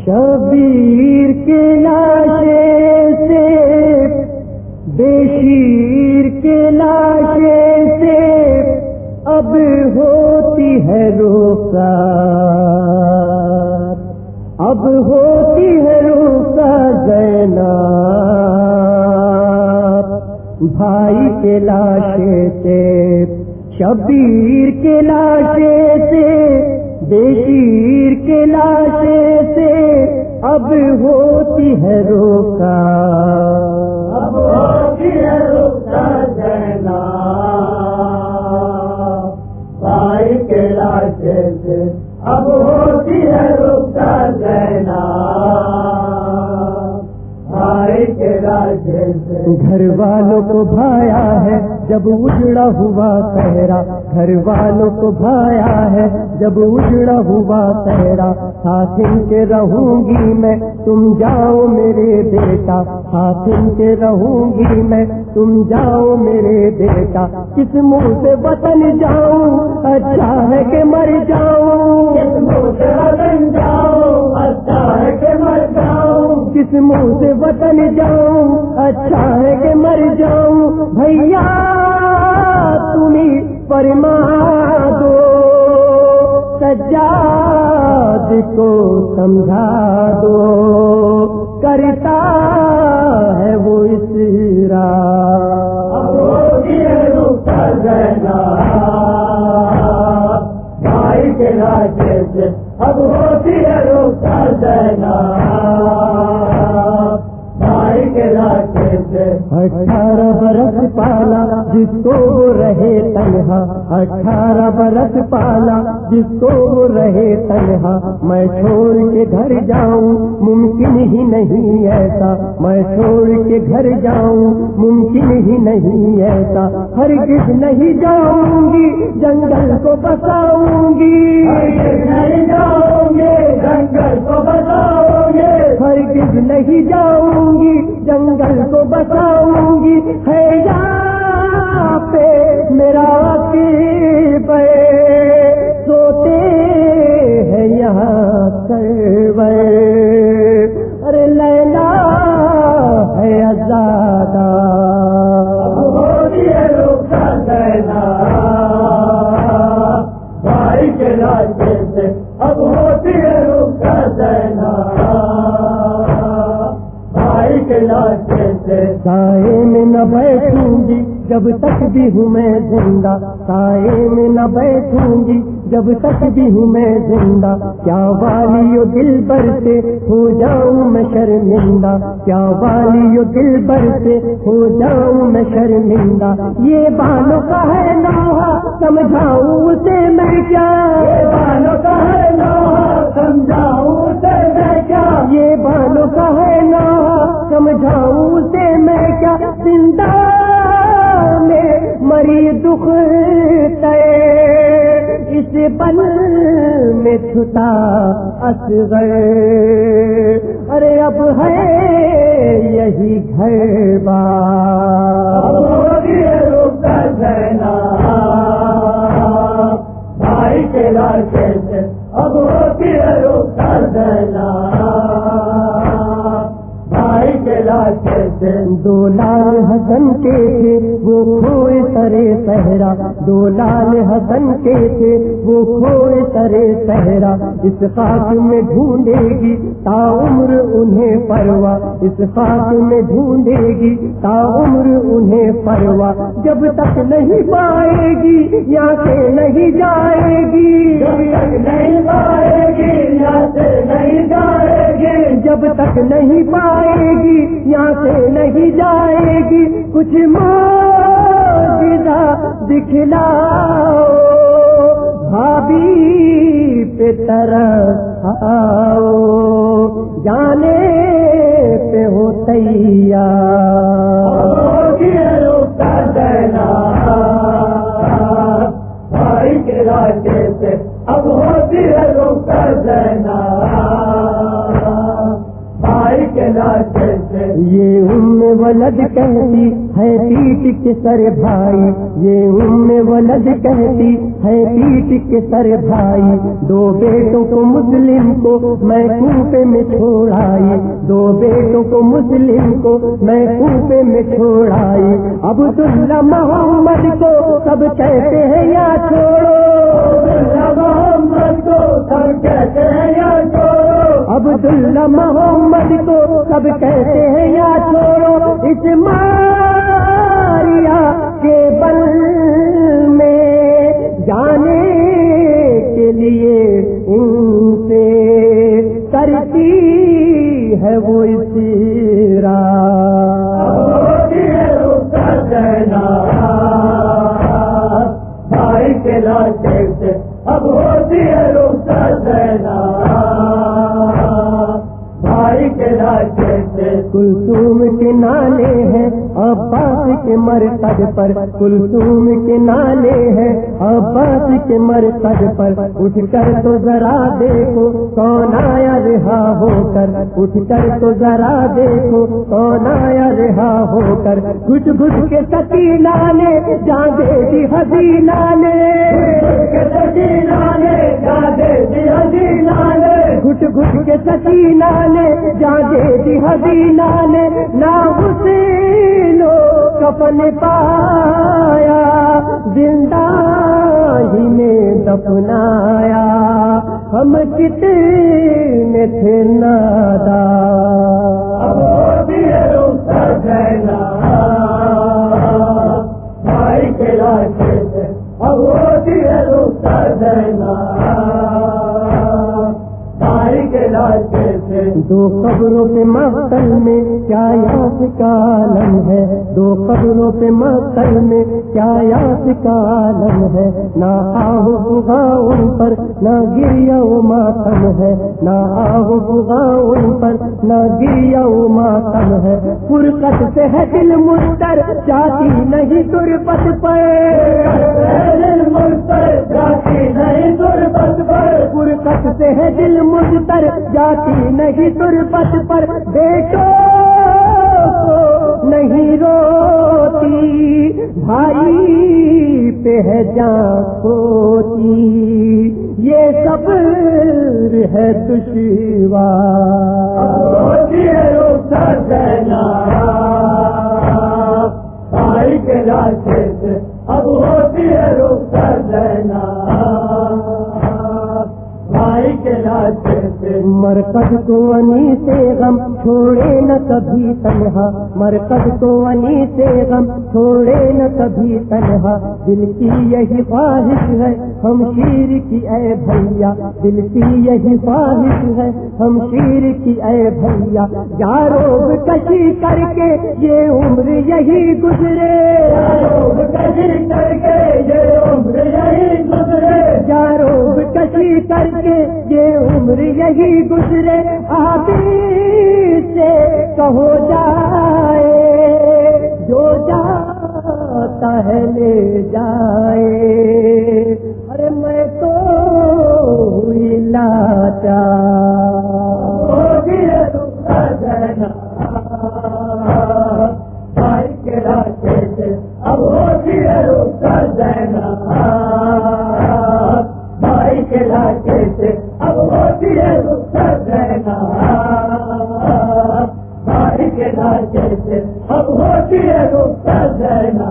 شبیر کے لاشے سے بے شیر کے لاشے سے اب ہوتی ہے رخسار، اب ہوتی ہے رخسار زینب بھائی کے لاشے سے، شبیر کے لاشے سے بے شیر کے لاشے سے اب ہوتی ہے رخسار، اب ہوتی ہے رخسار زینب بھائی کے لاشے سے اب ہوتی ہے رخسار زینب بھائی کے لاشے سے۔ گھر والوں کو بھایا ہے جب اجڑا ہوا صحرا، گھر والوں کو بھایا ہے جب اجڑا ہوا صحرا، ساتھ ان کے رہوں گی میں تم جاؤ میرے بیٹا، ساتھ ان کے رہوں گی میں تم جاؤ میرے بیٹا، کس منہ سے وطن جاؤں اچھا ہے کہ مر جاؤں، کس منہ سے وطن جاؤں اچھا ہے کہ مر جاؤں، کس منہ سے وطن جاؤں اچھا ہے کہ مر جاؤں، بھیا تمہیں فرما دو سجاد کو سمجھا دو، کرتا ہے وہ اسرار، اب ہوتی ہے رخسار زینب بھائی کے لاشے سے، اب ہوتی ہے رخسار زینب بھائی کے لاشے سے۔ 18 برس پالا جس کو وہ رہے تنہا، 18 برس پالا جس کو وہ رہے تنہا، میں چھوڑ کے گھر جاؤں ممکن ہی نہیں ایسا، میں چھوڑ کے گھر جاؤں ممکن ہی نہیں ایسا، ہرگز نہیں جاؤں گی جنگل کو بساؤں گی، ہرگز نہیں جاؤں گی جنگل کو بساؤں گی، ہرگز نہیں جاؤں گی جنگل کو بساؤں گی، ہے یہاں پہ میرا عقیب سوتے ہیں یہاں سرور، ارے لیلا ہے آزادہ، اب ہوتی ہے رخسار زینب بھائی کے لاشے سے، اب ہوتی ہے رخسار زینب بھائی کے لاشے سے۔ سائے میں نہ بیٹھوں گی جب تک بھی ہوں میں زندہ، سائے میں نہ بیٹھوں گی جب تک بھی ہوں میں زندہ، کیا والیو دل بر سے ہو جاؤں میں شرمندہ، کیا والیو دل بر سے ہو جاؤں میں شرمندہ، یہ بالوں کا ہے نوحہ سمجھاؤں اسے میں کیا، یہ بالوں کا ہے نوحہ سمجھاؤں اسے میں کیا، یہ بالوں کا ہے نوحہ سمجھاؤں اسے میں کیا، زندہ میں مری دکھ تے اس بل میں چھٹا اصغر، ارے اب ہے یہی گھر بار، اب ہوتی ہے رخسار زینب بھائی کے لاشے سے، اب ہوتی ہے رخسار زینب بھائی کے لاشے سے۔ 2 لال حسن کے تھے وہ کھوئے سرے صحرا، 2 لال حسن کے تھے وہ کھوئے سرے صحرا، اس خاک میں ڈھونڈے گی تا عمر انہیں پروا، اس خاک میں ڈھونڈے گی تا عمر انہیں پروا، جب تک نہیں پائے گی یہاں سے نہیں جائے گی، جب تک نہیں پائے گی یہاں سے نہیں جائے گی، جب تک نہیں پائے گی یہاں سے نہیں جائے گی، کچھ معجزہ دکھلاؤ بھابھی پہ طرف آؤ، جانے پہ ہو تیار، ہوتی ہے رخسار زینب بھائی کے لاشے سے، اب ہوتی ہے رخسار زینب بھائی کے لاشے سے۔ یہ ولد کہتی ہے پیٹ کے سر بھائی، یہ ولد کہتی ہے پیٹ کے سر بھائی، دو بیٹوں کو مسلم کو میں کوفے میں چھوڑائی، دو بیٹوں کو مسلم کو میں کوفے میں چھوڑائی، عبداللہ محمد کو سب کہتے ہیں یا چھوڑو، عبداللہ محمد کو سب کہتے ہیں یا چھوڑو، عبداللہ محمد کو سب کہتے ہیں یا چھوڑو، اس ماریا کے بل میں جانے کے لیے ان سے کرتی ہے وہ اسیرا، بھائی کے لاٹے سے اب ہوتی ہے رخصت دینا، بھائی کے لاٹے سے کلثوم کے نالے ہیں عباس کے مرکز پر، کلثوم کے نالے ہیں عباس کے مرکز پر، اٹھ کر تو ذرا دیکھو کون آیا رہا ہو کر، اٹھ کر تو ذرا دیکھو کون آیا رہا ہو کر، گھٹ گھٹ کے سکینہ نے جان دے دی حسینہ نے، گھٹ گھٹ کے سکینہ نے جان دے دی حسینہ نے، نہ حسین کفن پایا زندہ ہی میں دفنایا، ہم کتنے تھے نادان، اب ہوتی ہے رخصت دینا، بھائی کے لاٹے سے اب ہوتی ہے رخصت دینا، بھائی کے لاٹے سے دو قبروں پہ مقتل میں کیا یاس کا عالم ہے، دو قبروں پہ مقتل میں کیا یاس کا عالم ہے، نہ آہ بغا ان پر نہ گریا و ماتم ہے، نہ آہ بغا ان پر نہ گریا و ماتم ہے، فرقت سے ہے دل مستر جاتی نہیں تربت پر، جاتی نہیں تربت پر، فرقت سے ہے دل مستر جاتی نہیں تربت پر، بیٹو نہیں روتی بھائی پہ ہے جان کھوتی، یہ صبر ہے دشوار، ہوتی ہے رخصت دینا، بھائی کے لاٹے سے اب ہوتی ہے رخصت دینا، بھائی کے لاٹے سے مرکز کو انی سے غم چھوڑے نہ کبھی تنہا، مرکز کو انی سے غم چھوڑے نہ کبھی تنہا، دل کی یہی خواہش ہے ہم شیر کی اے بھیا، دل کی یہی خواہش ہے ہم شیر کی اے بھیا، یاروب کشی کر کے یہ عمر یہی گزرے، یاروب کشی کر کے یہ عمر یہی گزرے، یاروب کشی کر کے یہ عمر یہی گزرے، آبی سے کہو جائے جو جاتا ہے لے جائے، ارے میں تو ہوئی لاچار، بھائی کے لاٹے سے اب ہوتی ہے رخصت دینا، بھائی کے لاٹے سے اب ہوتی ہے رخصت دینا، بھائی کے لاٹے سے اب ہوتی ہے رخصت دینا۔